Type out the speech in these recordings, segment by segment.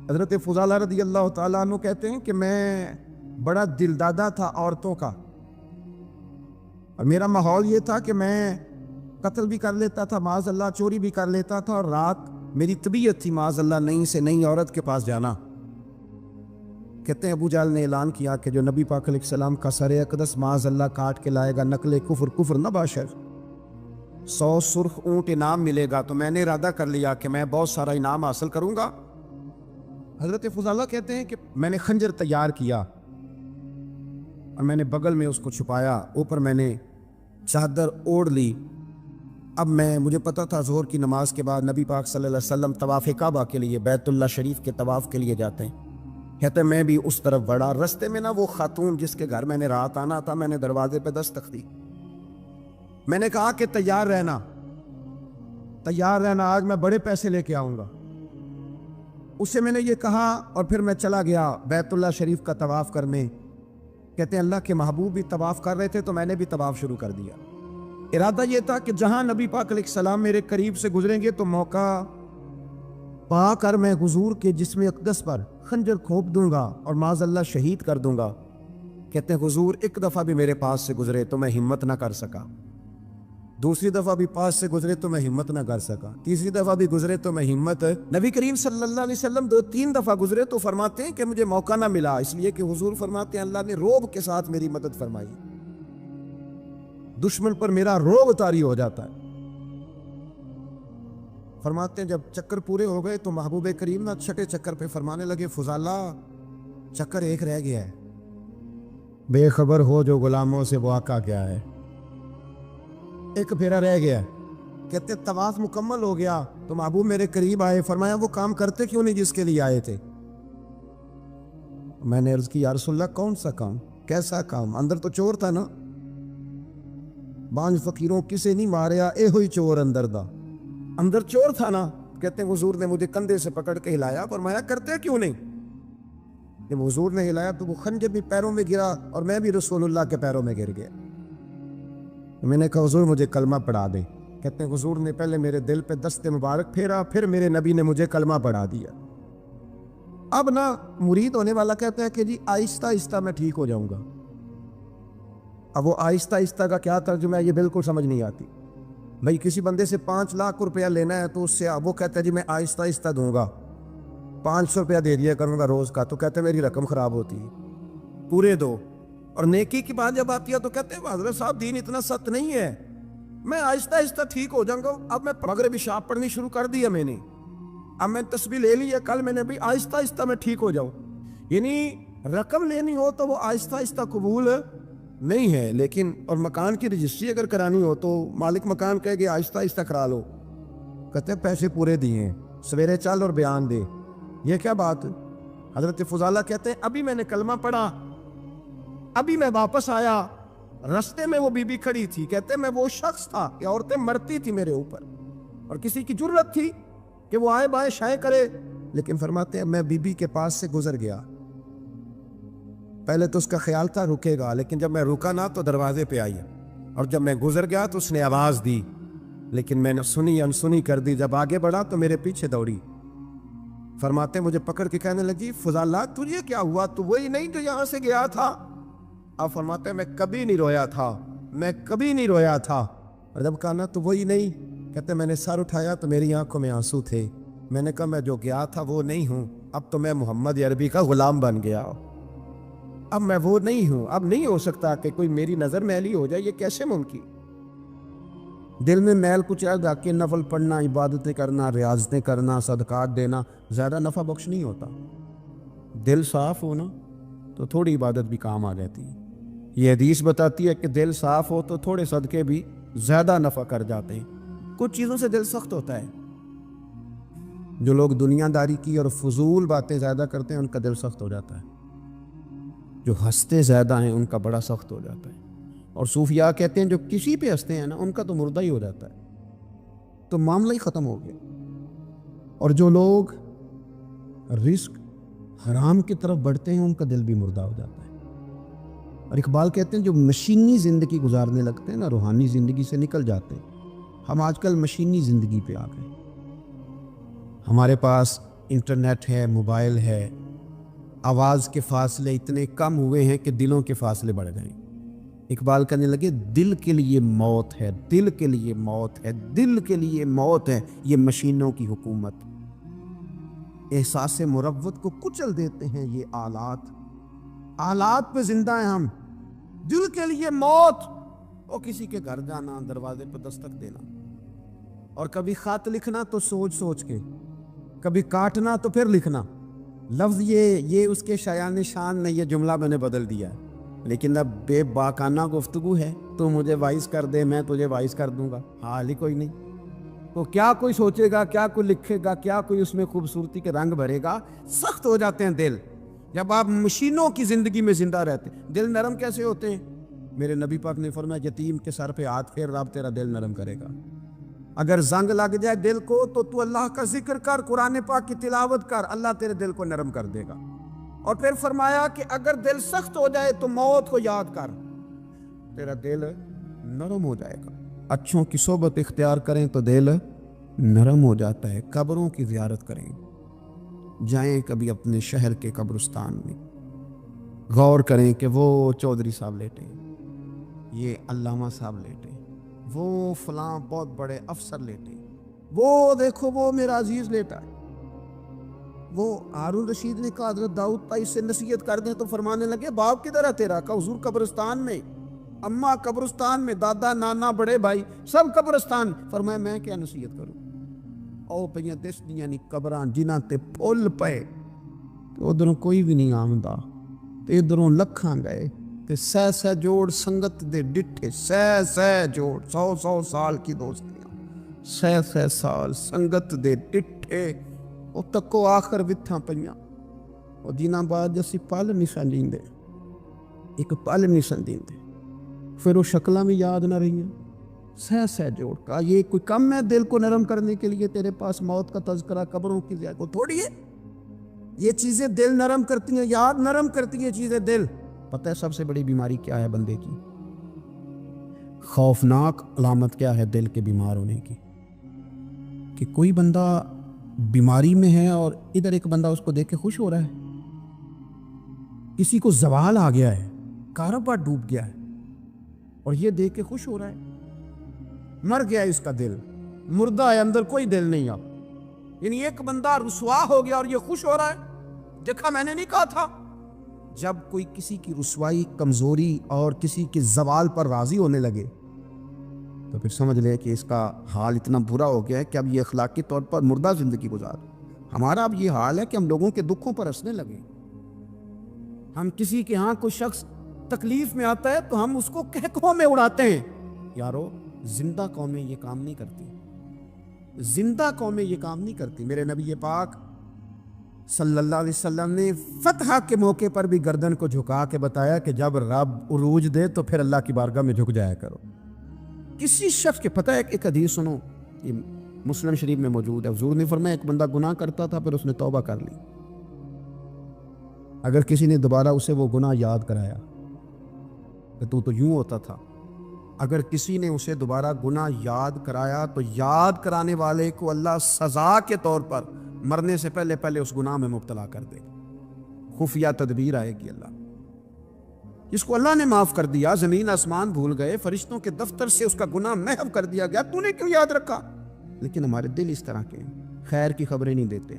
حضرت فضالہ رضی اللہ تعالیٰ عنہ کہتے ہیں کہ میں بڑا دلدادہ تھا عورتوں کا، اور میرا ماحول یہ تھا کہ میں قتل بھی کر لیتا تھا، معاذ اللہ چوری بھی کر لیتا تھا، اور رات میری طبیعت تھی معاذ اللہ نئی سے نئی عورت کے پاس جانا۔ کہتے ہیں ابو جہل نے اعلان کیا کہ جو نبی پاک علیہ السلام کا سر اقدس معاذ اللہ کاٹ کے لائے گا، نقل کفر کفر نہ باشر، 100 سرخ اونٹ انعام ملے گا۔ تو میں نے ارادہ کر لیا کہ میں بہت سارا انعام حاصل کروں گا۔ حضرت فضالہ کہتے ہیں کہ میں نے خنجر تیار کیا اور میں نے بغل میں اس کو چھپایا، اوپر میں نے چادر اوڑھ لی۔ اب مجھے پتا تھا ظہر کی نماز کے بعد نبی پاک صلی اللہ علیہ وسلم طواف کعبہ کے لیے، بیت اللہ شریف کے طواف کے لیے جاتے ہیں۔ کہتے ہیں میں بھی اس طرف بڑھا، رستے میں وہ خاتون جس کے گھر میں نے رات آنا تھا، میں نے دروازے پہ دستک دی۔ میں نے کہا کہ تیار رہنا، تیار رہنا، آج میں بڑے پیسے لے کے آؤں گا۔ اس سے میں نے یہ کہا اور پھر میں چلا گیا بیت اللہ شریف کا طواف کرنے۔ کہتے ہیں اللہ کے محبوب بھی طواف کر رہے تھے تو میں نے بھی طواف شروع کر دیا۔ ارادہ یہ تھا کہ جہاں نبی پاک علیہ السلام میرے قریب سے گزریں گے تو موقع پا کر میں حضور کے جسم اقدس پر خنجر کھوپ دوں گا اور معاذ اللہ شہید کر دوں گا۔ کہتے ہیں حضور ایک دفعہ بھی میرے پاس سے گزرے تو میں ہمت نہ کر سکا، دوسری دفعہ بھی پاس سے گزرے تو میں ہمت نہ کر سکا، تیسری دفعہ بھی گزرے تو میں ہمت، نبی کریم صلی اللہ علیہ وسلم 2-3 دفعہ گزرے تو فرماتے ہیں کہ مجھے موقع نہ ملا، اس لیے کہ حضور فرماتے ہیں اللہ نے روب کے ساتھ میری مدد فرمائی، دشمن پر میرا روب طاری ہو جاتا ہے۔ فرماتے ہیں جب چکر پورے ہو گئے تو محبوب کریم نہ چھٹے چکر پہ فرمانے لگے فضالہ چکر ایک رہ گیا ہے، بے خبر ہو جو غلاموں سے وہ آقا کیا ہے، ایک پھیرا رہ گیا۔ کہتے طواف مکمل ہو گیا تو محبوب میرے قریب آئے، فرمایا وہ کام کرتے کیوں نہیں جس کے لیے آئے تھے؟ میں نے عرض کی یا رسول اللہ کون سا کام، کیسا کام؟ اندر تو چور تھا نا، بانج فقیروں کسے نہیں ماریا اے ہوئی چور اندر دا، اندر چور تھا نا۔ کہتے ہیں حضور نے مجھے کندھے سے پکڑ کے ہلایا، فرمایا کرتے کیوں نہیں؟ جب حضور نے ہلایا تو وہ خنجر بھی پیروں میں گرا اور میں بھی رسول اللہ کے پیروں میں گر گیا۔ میں نے کہا حضور مجھے کلمہ پڑھا دیں۔ کہتے ہیں حضور نے پہلے میرے دل پہ دست مبارک پھیرا، پھر میرے نبی نے مجھے کلمہ پڑھا دیا۔ اب مرید ہونے والا کہتا ہے کہ جی آہستہ آہستہ میں ٹھیک ہو جاؤں گا۔ اب وہ آہستہ آہستہ کا کیا ترجمہ ہے یہ بالکل سمجھ نہیں آتی۔ بھائی کسی بندے سے 5 لاکھ روپیہ لینا ہے تو اس سے وہ کہتا ہے جی میں آہستہ آہستہ دوں گا، 500 روپیہ دے دیا کروں گا روز کا، تو کہتے ہیں میری رقم خراب ہوتی ہے، پورے دو۔ اور نیکی کی بات جب آتی ہے تو کہتے ہیں حضرت صاحب دین اتنا سخت نہیں ہے، میں آہستہ آہستہ ٹھیک ہو جاؤں گا۔ اب میں مغربی شاپ پڑھنی شروع کر دیا میں نے، اب میں تسبیح لے لی ہے، کل میں نے بھی آہستہ آہستہ میں ٹھیک ہو جاؤں۔ یعنی رقم لینی ہو تو وہ آہستہ آہستہ قبول نہیں ہے، لیکن اور مکان کی رجسٹری اگر کرانی ہو تو مالک مکان کہے گے آہستہ آہستہ کرا لو، کہتے ہیں پیسے پورے دیے ہیں، سویرے چل اور بیان دے، یہ کیا بات؟ حضرت فضالہ کہتے ہیں ابھی میں نے کلمہ پڑھا، ابھی میں واپس آیا، رستے میں وہ بی بی کھڑی تھی، کہتے ہیں میں وہ شخص تھا کہ عورتیں مرتی تھی میرے اوپر اور کسی کی جرت تھی کہ وہ آئے بائیں شائیں کرے، لیکن فرماتے ہیں میں بی بی کے پاس سے گزر گیا، پہلے تو اس کا خیال تھا رکے گا، لیکن جب میں رکا نہ تو دروازے پہ آئی، اور جب میں گزر گیا تو اس نے آواز دی، لیکن میں نے سنی انسنی کر دی، جب آگے بڑھا تو میرے پیچھے دوڑی۔ فرماتے ہیں مجھے پکڑ کے کہنے لگی فضالہ تجھے کیا ہوا، تو وہی نہیں جو یہاں سے گیا تھا؟ اب فرماتے ہیں میں کبھی نہیں رویا تھا، میں کبھی نہیں رویا تھا، اور جب کہا نا تو وہی نہیں، کہتے میں نے سر اٹھایا تو میری آنکھوں میں آنسو تھے، میں نے کہا میں جو گیا تھا وہ نہیں ہوں، اب تو میں محمد عربی کا غلام بن گیا، اب میں وہ نہیں ہوں، اب نہیں ہو سکتا کہ کوئی میری نظر میلی ہو جائے، یہ کیسے ممکن؟ دل میں میل کچھ رہ کے نفل پڑھنا، عبادتیں کرنا، ریاضتیں کرنا، صدقات دینا زیادہ نفع بخش نہیں ہوتا، دل صاف ہونا تو تھوڑی عبادت بھی کام آ جاتی ہے۔ یہ حدیث بتاتی ہے کہ دل صاف ہو تو تھوڑے صدقے بھی زیادہ نفع کر جاتے ہیں۔ کچھ چیزوں سے دل سخت ہوتا ہے، جو لوگ دنیا داری کی اور فضول باتیں زیادہ کرتے ہیں ان کا دل سخت ہو جاتا ہے، جو ہنستے زیادہ ہیں ان کا بڑا سخت ہو جاتا ہے، اور صوفیاء کہتے ہیں جو کسی پہ ہنستے ہیں نا ان کا تو مردہ ہی ہو جاتا ہے، تو معاملہ ہی ختم ہو گیا۔ اور جو لوگ رزق حرام کی طرف بڑھتے ہیں ان کا دل بھی مردہ ہو جاتا ہے۔ اور اقبال کہتے ہیں جو مشینی زندگی گزارنے لگتے ہیں نا روحانی زندگی سے نکل جاتے ہیں۔ ہم آج کل مشینی زندگی پہ آ گئے، ہمارے پاس انٹرنیٹ ہے، موبائل ہے، آواز کے فاصلے اتنے کم ہوئے ہیں کہ دلوں کے فاصلے بڑھ گئے۔ اقبال کہنے لگے دل کے لیے موت ہے، دل کے لیے موت ہے، دل کے لیے موت ہے یہ مشینوں کی حکومت۔ احساس مروت کو کچل دیتے ہیں یہ آلات پہ زندہ ہیں ہم۔ دل کے لیے موت، اور کسی کے گھر جانا، دروازے پہ دستک دینا، اور کبھی خط لکھنا تو سوچ سوچ کے، کبھی کاٹنا تو پھر لکھنا۔ لفظ یہ اس کے شایان شان نے یہ جملہ میں نے بدل دیا ہے، لیکن اب بے باکانہ گفتگو ہے، تو مجھے وائس کر دے، میں تجھے وائس کر دوں گا، حال ہی کوئی نہیں۔ تو کیا کوئی سوچے گا، کیا کوئی لکھے گا، کیا کوئی اس میں خوبصورتی کے رنگ بھرے گا؟ سخت ہو جاتے ہیں دل جب آپ مشینوں کی زندگی میں زندہ رہتے ہیں۔ دل نرم کیسے ہوتے ہیں؟ میرے نبی پاک نے فرمایا یتیم کے سر پہ ہاتھ پھیر، رب تیرا دل نرم کرے گا۔ اگر زنگ لگ جائے دل کو تو اللہ کا ذکر کر، قرآن پاک کی تلاوت کر، اللہ تیرے دل کو نرم کر دے گا۔ اور پھر فرمایا کہ اگر دل سخت ہو جائے تو موت کو یاد کر، تیرا دل نرم ہو جائے گا۔ اچھوں کی صحبت اختیار کریں تو دل نرم ہو جاتا ہے۔ قبروں کی زیارت کریں، جائیں کبھی اپنے شہر کے قبرستان میں، غور کریں کہ وہ چودھری صاحب لیٹے، یہ علامہ صاحب لیٹے، وہ فلاں بہت بڑے افسر لیٹے، وہ دیکھو وہ میرا عزیز لیٹا ہے۔ وہ ہارون رشید نے کہا حضرت داؤد تائی سے نصیحت کر دیں، تو فرمانے لگے باپ کدھر ہے تیرا؟ کہا حضور قبرستان میں، اماں قبرستان میں، دادا نانا بڑے بھائی سب قبرستان۔ فرمایا میں کیا نصیحت کروں؟ او پہ دس یعنی قبران جنہاں تے پھول پے، تو ادھروں کوئی بھی نہیں آمدا، تے ادھروں لکھاں گئے، تے سہ جوڑ سنگت دے ڈٹھے، سہ جوڑ 100 سال کی دوستیاں، سہ سال سنگت دے ڈٹھے، او تکو آخر وتھاں پئیاں، او جنہاں بعد جسی پل نہیں سنجیندے، ایک پل نہیں سنجیندے، پھر وہ شکلاں بھی یاد نہ رہیاں۔ سہ جوڑ کا یہ کوئی کم ہے دل کو نرم کرنے کے لیے؟ تیرے پاس موت کا تذکرہ، قبروں کی زیادہ تھوڑی ہے؟ یہ چیزیں دل نرم کرتی ہیں، یاد نرم کرتی ہیں چیزیں دل۔ پتہ ہے سب سے بڑی بیماری کیا ہے بندے کی؟ خوفناک علامت کیا ہے دل کے بیمار ہونے کی؟ کہ کوئی بندہ بیماری میں ہے اور ادھر ایک بندہ اس کو دیکھ کے خوش ہو رہا ہے، کسی کو زوال آ گیا ہے، کاروبار ڈوب گیا ہے، اور یہ دیکھ کے خوش ہو رہا ہے۔ مر گیا اس کا دل، مردہ ہے، اندر کوئی دل نہیں اب۔ یعنی ایک بندہ رسوا ہو گیا اور یہ خوش ہو رہا ہے، دیکھا میں نے نہیں کہا تھا۔ جب کوئی کسی کی رسوائی، کمزوری اور کسی کے زوال پر راضی ہونے لگے تو پھر سمجھ لے کہ اس کا حال اتنا برا ہو گیا ہے کہ اب یہ اخلاقی طور پر مردہ زندگی گزار۔ ہمارا اب یہ حال ہے کہ ہم لوگوں کے دکھوں پر ہنسنے لگے۔ ہم کسی کے ہاں کوئی شخص تکلیف میں آتا ہے تو ہم اس کو کہکوں میں اڑاتے ہیں۔ یارو زندہ قومیں یہ کام نہیں کرتی، زندہ قومیں یہ کام نہیں کرتی۔ میرے نبی پاک صلی اللہ علیہ وسلم نے فتح کے موقع پر بھی گردن کو جھکا کے بتایا کہ جب رب عروج دے تو پھر اللہ کی بارگاہ میں جھک جایا کرو۔ کسی شخص کے پتہ ہے ایک حدیث سنو، یہ مسلم شریف میں موجود ہے، حضور نے فرمایا ایک بندہ گناہ کرتا تھا پھر اس نے توبہ کر لی، اگر کسی نے دوبارہ اسے وہ گناہ یاد کرایا کہ تو یوں ہوتا تھا، اگر کسی نے اسے دوبارہ گناہ یاد کرایا تو یاد کرانے والے کو اللہ سزا کے طور پر مرنے سے پہلے اس گناہ میں مبتلا کر دے۔ خفیہ تدبیر آئے گی اللہ۔ جس کو اللہ نے معاف کر دیا، زمین آسمان بھول گئے، فرشتوں کے دفتر سے اس کا گناہ محو کر دیا گیا، تو نے کیوں یاد رکھا؟ لیکن ہمارے دل اس طرح کے ہیں، خیر کی خبریں نہیں دیتے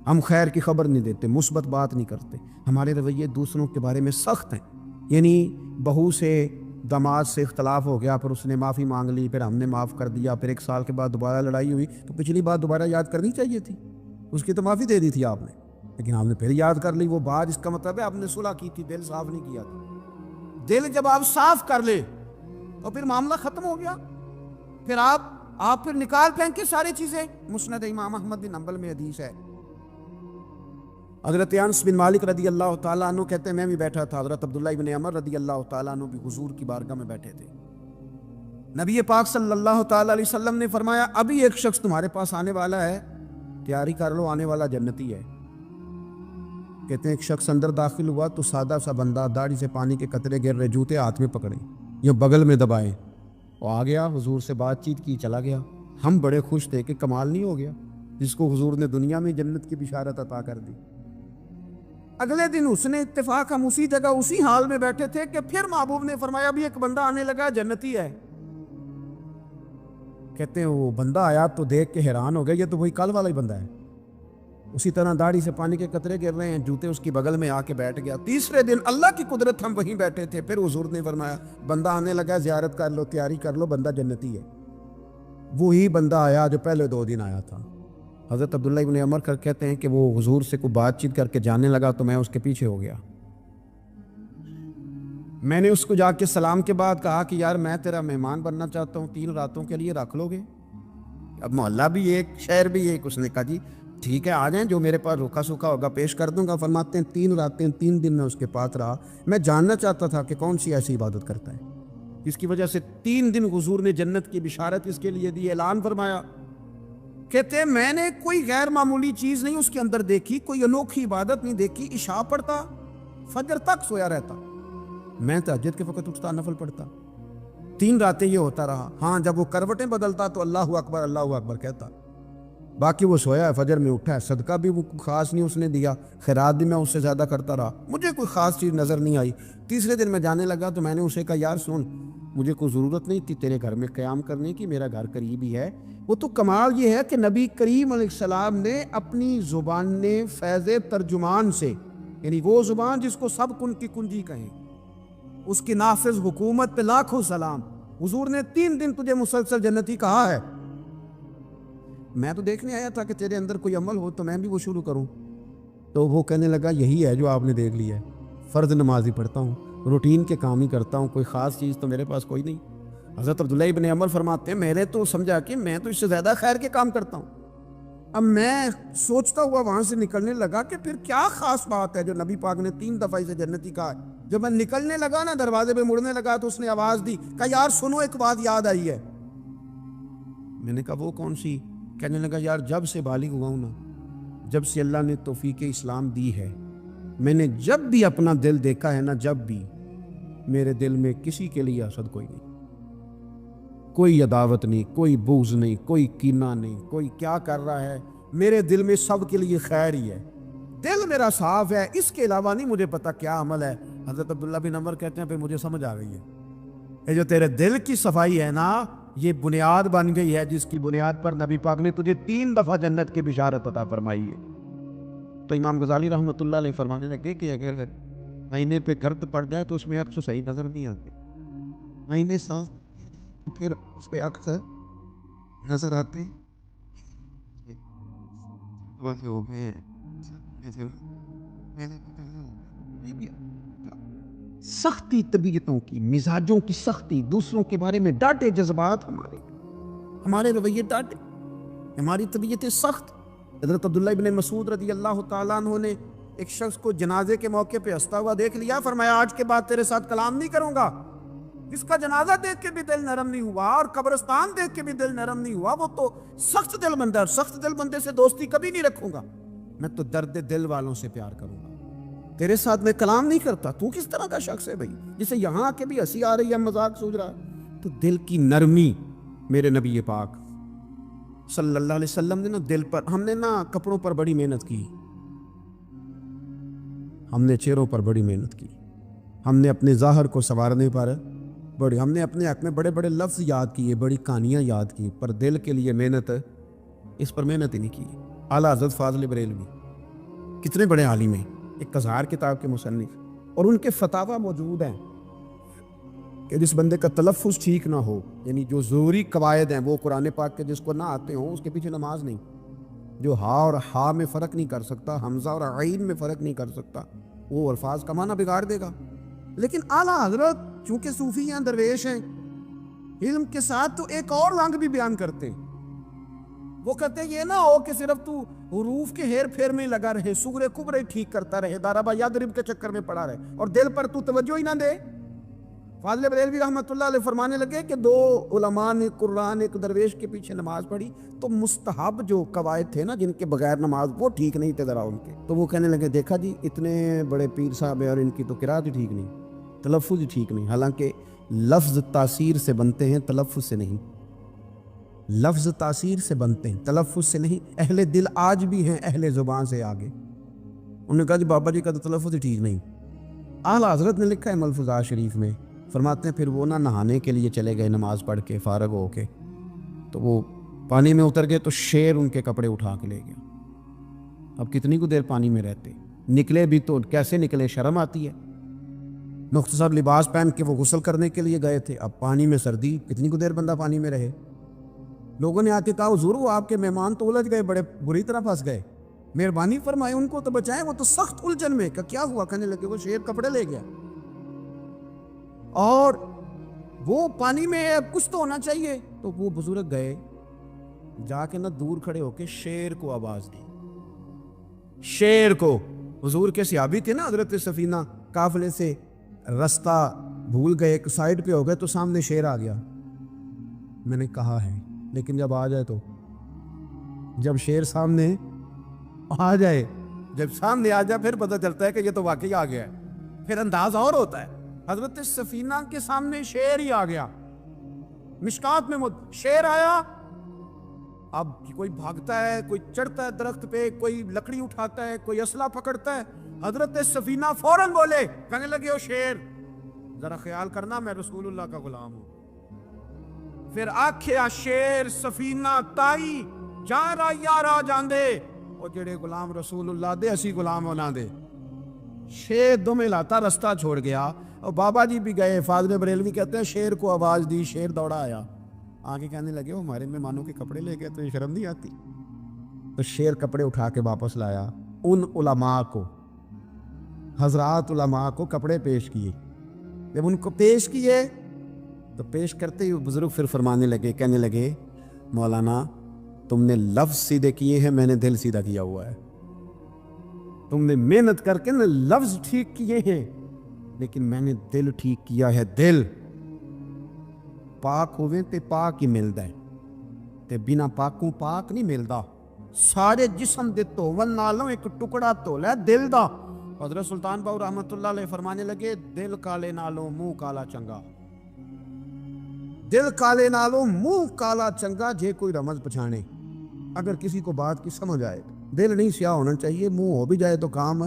ہم خیر کی خبر نہیں دیتے، مثبت بات نہیں کرتے، ہمارے رویے دوسروں کے بارے میں سخت ہیں۔ یعنی بہو سے داماد سے اختلاف ہو گیا، پھر اس نے معافی مانگ لی، پھر ہم نے معاف کر دیا، پھر 1 سال کے بعد دوبارہ لڑائی ہوئی تو پچھلی بات دوبارہ یاد کرنی چاہیے تھی، اس کی تو معافی دے دی تھی آپ نے، لیکن آپ نے پھر یاد کر لی وہ بات۔ اس کا مطلب ہے آپ نے صلح کی تھی، دل صاف نہیں کیا تھا۔ دل جب آپ صاف کر لے تو پھر معاملہ ختم ہو گیا، پھر آپ پھر نکال پھینکے ساری چیزیں۔ مسند امام احمد بن حنبل میں حدیث ہے، حضرت انس بن مالک رضی اللہ تعالیٰ عنہ کہتے ہیں میں بھی بیٹھا تھا، حضرت عبداللہ بن عمر رضی اللہ تعالیٰ عنہ بھی حضور کی بارگاہ میں بیٹھے تھے۔ نبی پاک صلی اللہ تعالیٰ علیہ وسلم نے فرمایا ابھی ایک شخص تمہارے پاس آنے والا ہے، تیاری کر لو، آنے والا جنتی ہے۔ کہتے ہیں ایک شخص اندر داخل ہوا تو سادہ سا بندہ، داڑھی سے پانی کے قطرے گر رہے، جوتے ہاتھ میں پکڑے یا بغل میں دبائے، وہ آ گیا، حضور سے بات چیت کی، چلا گیا۔ ہم بڑے خوش تھے کہ کمال نہیں ہو گیا، جس کو حضور نے دنیا میں جنت کی بشارت عطا کر دی۔ اگلے دن اس نے اتفاق، ہم اسی جگہ اسی حال میں بیٹھے تھے کہ پھر محبوب نے فرمایا ابھی ایک بندہ آنے لگا جنتی ہے۔ کہتے ہیں وہ بندہ آیا تو دیکھ کے حیران ہو گیا، یہ تو وہی کل والا ہی بندہ ہے۔ اسی طرح داڑھی سے پانی کے قطرے گر رہے ہیں، جوتے اس کی بغل میں آ کے بیٹھ گیا۔ تیسرے دن اللہ کی قدرت، ہم وہیں بیٹھے تھے، پھر حضور نے فرمایا بندہ آنے لگا، زیارت کر لو، تیاری کر لو، بندہ جنتی ہے۔ وہی بندہ آیا جو پہلے 2 دن آیا تھا۔ حضرت عبداللہ ابن عمر کہتے ہیں کہ وہ حضور سے کوئی بات چیت کر کے جانے لگا تو میں اس کے پیچھے ہو گیا۔ میں نے اس کو جا کے سلام کے بعد کہا کہ یار میں تیرا مہمان بننا چاہتا ہوں، 3 راتوں کے لیے رکھ لو گے؟ اب محلہ بھی ایک، شہر بھی ایک۔ اس نے کہا جی ٹھیک ہے آ جائیں، جو میرے پاس روکھا سوکھا ہوگا پیش کر دوں گا۔ فرماتے ہیں 3 راتیں 3 دن میں اس کے پاس رہا۔ میں جاننا چاہتا تھا کہ کون سی ایسی عبادت کرتا ہے جس کی وجہ سے 3 دن حضور نے جنت کی بشارت اس کے لیے دی، اعلان فرمایا۔ کہتے ہیں میں نے کوئی غیر معمولی چیز نہیں اس کے اندر دیکھی، کوئی انوکھی عبادت نہیں دیکھی۔ عشاء پڑھتا، فجر تک سویا رہتا، میں تہجد کے وقت اٹھتا، نفل پڑھتا۔ 3 راتیں یہ ہوتا رہا۔ ہاں جب وہ کروٹیں بدلتا تو اللہ اکبر کہتا، باقی وہ سویا ہے، فجر میں اٹھا ہے۔ صدقہ بھی وہ خاص نہیں اس نے دیا، خیرات بھی میں اس سے زیادہ کرتا رہا، مجھے کوئی خاص چیز نظر نہیں آئی۔ تیسرے دن میں جانے لگا تو میں نے اسے کہا یار سن، مجھے کوئی ضرورت نہیں تھی تیرے گھر میں قیام کرنے کی، میرا گھر قریب ہی ہے۔ وہ تو کمال یہ ہے کہ نبی کریم علیہ السلام نے اپنی زبان فیض ترجمان سے، یعنی وہ زبان جس کو سب کن کی کنجی کہیں، اس کی نافذ حکومت پہ لاکھوں سلام، حضور نے 3 دن تجھے مسلسل جنتی کہا ہے۔ میں تو دیکھنے آیا تھا کہ تیرے اندر کوئی عمل ہو تو میں بھی وہ شروع کروں۔ تو وہ کہنے لگا یہی ہے جو آپ نے دیکھ لیا ہے، فرض نماز ہی پڑھتا ہوں، روٹین کے کام ہی کرتا ہوں، کوئی خاص چیز تو میرے پاس کوئی نہیں۔ حضرت عبداللہ ابن عمر فرماتے ہیں میں نے تو سمجھا کہ میں تو اس سے زیادہ خیر کے کام کرتا ہوں۔ اب میں سوچتا ہوا وہاں سے نکلنے لگا کہ پھر کیا خاص بات ہے جو نبی پاک نے 3 دفعہ اسے جنتی کہا ہے۔ جب میں نکلنے لگا نا، دروازے پہ مڑنے لگا تو اس نے آواز دی، کہا یار سنو ایک بات یاد آئی ہے۔ میں نے کہا وہ کون سی؟ کہنے لگا یار جب سے بالغ ہوا ہوں نا، جب سے اللہ نے توفیق اسلام دی ہے، میں نے جب بھی اپنا دل دیکھا ہے نا، جب بھی میرے دل میں کسی کے لیے حسد کوئی نہیں، کوئی عداوت نہیں، کوئی بغض نہیں، کوئی کینہ نہیں، کوئی کیا کر رہا ہے، میرے دل میں سب کے لیے خیر ہی ہے، دل میرا صاف ہے، اس کے علاوہ نہیں مجھے پتا کیا عمل ہے۔ حضرت عبداللہ بن عمر کہتے ہیں پھر مجھے سمجھ آ گئی ہے، یہ جو تیرے دل کی صفائی ہے نا، یہ بنیاد بن گئی ہے جس کی بنیاد پر نبی پاک نے تجھے 3 دفعہ جنت کی بشارت عطا فرمائی ہے۔ تو امام غزالی رحمۃ اللہ علیہ فرمانے لگے کہ اگر مہینے پہ گرد پڑ جائے تو اس میں اکثر صحیح نظر نہیں آتی، مہینے صاف پھر اس پہ اکثر نظر آتے۔ سختی طبیعتوں کی، مزاجوں کی سختی، دوسروں کے بارے میں ڈاٹے جذبات، ہمارے رویے ڈاٹے، ہماری طبیعتیں سخت۔ حضرت عبداللہ ابن مسعود رضی اللہ تعالیٰ عنہ نے ایک شخص کو جنازے کے موقع پہ ہنستا ہوا دیکھ لیا، فرمایا آج کے بعد تیرے ساتھ کلام نہیں کروں گا۔ اس کا جنازہ دیکھ کے بھی دل نرم نہیں ہوا اور قبرستان دیکھ کے بھی دل نرم نہیں ہوا، وہ تو سخت دل بندہ ہے، سخت دل بندے سے دوستی کبھی نہیں رکھوں گا، میں تو درد دل والوں سے پیار کروں گا، تیرے ساتھ میں کلام نہیں کرتا۔ تو کس طرح کا شخص ہے بھائی جسے یہاں کے بھی ہنسی آ رہی ہے، مذاق سوچ رہا ہے؟ تو دل کی نرمی، میرے نبی پاک صلی اللہ علیہ وسلم نے نا دل پر، ہم نے نا کپڑوں پر بڑی محنت کی، ہم نے چہروں پر بڑی محنت کی، ہم نے اپنے ظاہر کو سنوارنے پر بڑی، ہم نے اپنے حق میں بڑے بڑے لفظ یاد کیے، بڑی کہانیاں یاد کی، پر دل کے لیے محنت، اس پر محنت ہی نہیں کی۔ اعلیٰ حضرت فاضل بریلوی کتنے بڑے عالم ہیں، 1000 کتاب کے مصنف، اور ان کے فتاوی موجود ہیں کہ جس بندے کا تلفظ ٹھیک نہ ہو، یعنی جو ضروری قواعد ہیں وہ قرآن پاک کے جس کو نہ آتے ہوں، اس کے پیچھے نماز نہیں۔ جو ہا اور ہا میں فرق نہیں کر سکتا، حمزہ اور عین میں فرق نہیں کر سکتا، وہ الفاظ کا معنی بگاڑ دے گا۔ لیکن اعلیٰ حضرت چونکہ صوفی ہیں، درویش ہیں، علم کے ساتھ تو ایک اور رنگ بھی بیان کرتے ہیں۔ وہ کہتے ہیں یہ نہ ہو کہ صرف تو حروف کے ہیر پھیر میں لگا رہے، سغرے کبرے ٹھیک کرتا رہے، دارابا یادرب کے چکر میں پڑا رہے، اور دل پر تو توجہ ہی نہ دے۔ فاضل بریلوی رحمۃ اللہ علیہ فرمانے لگے کہ 2 علماء نے قرآن ایک درویش کے پیچھے نماز پڑھی تو مستحب جو قواعد تھے نا، جن کے بغیر نماز، وہ ٹھیک نہیں تھے ذرا ان کے، تو وہ کہنے لگے دیکھا جی اتنے بڑے پیر صاحب ہیں اور ان کی تو قرات ہی ٹھیک نہیں، تلفظ ہی ٹھیک نہیں، حالانکہ لفظ تاثیر سے بنتے ہیں، تلفظ سے نہیں۔ لفظ تاثیر سے بنتے ہیں، تلفظ سے نہیں۔ اہل دل آج بھی ہیں اہل زبان سے آگے۔ انہوں نے کہا جی بابا جی کا تو تلفظ ہی ٹھیک نہیں۔ اعلیٰ حضرت نے لکھا ہے ملفوظات شریف میں، فرماتے ہیں پھر وہ نہانے کے لیے چلے گئے نماز پڑھ کے فارغ ہو کے، تو وہ پانی میں اتر گئے تو شیر ان کے کپڑے اٹھا کے لے گیا۔ اب کتنی کو دیر پانی میں رہتے، نکلے بھی تو کیسے نکلے، شرم آتی ہے۔ مختصر لباس پہن کے وہ غسل کرنے کے لیے گئے تھے، اب پانی میں سردی، کتنی کو دیر بندہ پانی میں رہے۔ لوگوں نے آ کے کہا حضور وہ آپ کے مہمان تو الجھ گئے، بڑے بری طرح پھنس گئے، مہربانی فرمائے ان کو تو بچائیں، وہ تو سخت الجھن میں۔ کیا ہوا؟ کہنے لگے وہ شیر کپڑے لے گیا، اور وہ پانی میں کچھ تو ہونا چاہیے۔ تو وہ بزرگ گئے، جا کے نہ دور کھڑے ہو کے شیر کو آواز دی، شیر کو۔ حضور کے صحابی تھے نا حضرت سفینہ، قافلے سے رستہ بھول گئے، ایک سائڈ پہ ہو گئے تو سامنے شیر آ گیا۔ میں نے کہا ہے لیکن جب آ جائے تو، جب شیر سامنے آ جائے، جب سامنے آ جائے پھر پتہ چلتا ہے کہ یہ تو واقعی آ گیا ہے، پھر انداز اور ہوتا ہے۔ حضرت سفینہ کے سامنے شیر ہی آ گیا، مشکات میں شیر آیا۔ اب کوئی بھاگتا ہے، کوئی چڑھتا ہے درخت پہ، کوئی لکڑی اٹھاتا ہے، کوئی اسلحہ پکڑتا ہے۔ حضرت سفینہ فوراً بولے، کہنے لگے او شیر ذرا خیال کرنا میں رسول اللہ کا غلام ہوں۔ پھر آکھیا شیر سفینہ تائی جان را یارا جاندے، او جڑے غلام رسول اللہ دے اسی غلام ہونا دے۔ شیر دم ہلاتا رستہ چھوڑ گیا، اور بابا جی بھی گئے، فاضل بریلوی کہتے ہیں شیر کو آواز دی، شیر دوڑا آیا، آگے کہنے لگے وہ ہمارے مہمانوں کے کپڑے لے گئے تو یہ شرم نہیں آتی؟ تو شیر کپڑے اٹھا کے واپس لایا، ان علماء کو، حضرات علماء کو کپڑے پیش کیے۔ جب ان کو پیش کیے تو پیش کرتے ہی بزرگ پھر فرمانے لگے، کہنے لگے مولانا تم نے لفظ سیدھے کیے ہیں، میں نے دل سیدھا کیا ہوا ہے۔ تم نے محنت کر کے نا لفظ ٹھیک کیے ہیں، لیکن میں نے دل ٹھیک کیا ہے۔ دل پاک ہوئے تے پاک ہی ملدا ہے، تے بنا پاکوں پاک نہیں ملدا۔ سارے جسم دے دھون نالوں ایک ٹکڑا دھولا ہے دل دا۔ حضرت سلطان باؤ رحمت اللہ علیہ فرمانے لگے دل کالے نالوں منہ کالا چنگا، دل کالے نالوں منہ کالا چنگا، جے کوئی رمز پچھانے۔ اگر کسی کو بات کی سمجھ آئے، دل نہیں سیاہ ہونا چاہیے، منہ ہو بھی جائے تو کام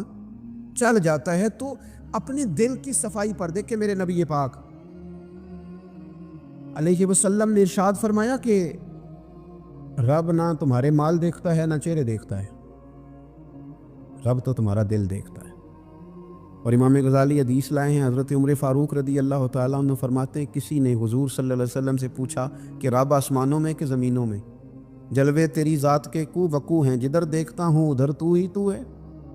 چل جاتا ہے۔ تو اپنے دل کی صفائی پر دیکھیں میرے نبی پاک علیہ وسلم نے ارشاد فرمایا کہ رب نہ تمہارے مال دیکھتا ہے نہ چہرے دیکھتا ہے، رب تو تمہارا دل دیکھتا ہے۔ اور امام غزالی حدیث لائے ہیں، حضرت عمر فاروق رضی اللہ تعالیٰ عنہ فرماتے ہیں کسی نے حضور صلی اللہ علیہ وسلم سے پوچھا کہ رب آسمانوں میں کہ زمینوں میں؟ جلوے تیری ذات کے کو وقوع ہیں، جدھر دیکھتا ہوں ادھر تو ہی تو ہے۔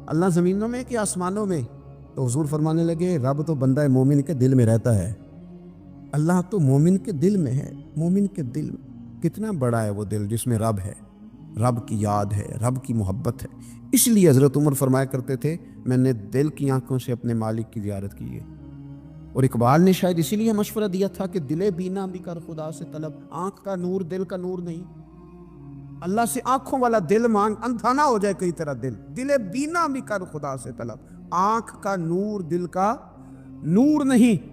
اللہ زمینوں میں کہ آسمانوں میں؟ تو حضور فرمانے لگے رب تو بندہ مومن کے دل میں رہتا ہے، اللہ تو مومن کے دل میں ہے۔ مومن کے دل کتنا بڑا ہے وہ دل جس میں رب ہے، رب کی یاد ہے، رب کی محبت ہے۔ اس لیے حضرت عمر فرمایا کرتے تھے میں نے دل کی آنکھوں سے اپنے مالک کی زیارت کی ہے۔ اور اقبال نے شاید اسی لیے مشورہ دیا تھا کہ دل بینا بھی کر خدا سے طلب، آنکھ کا نور دل کا نور نہیں، اللہ سے آنکھوں والا دل مانگ، اندھا نہ ہو جائے کئی طرح دل، دل بینا بھی کر خدا سے طلب، آنکھ کا نور دل کا نور نہیں۔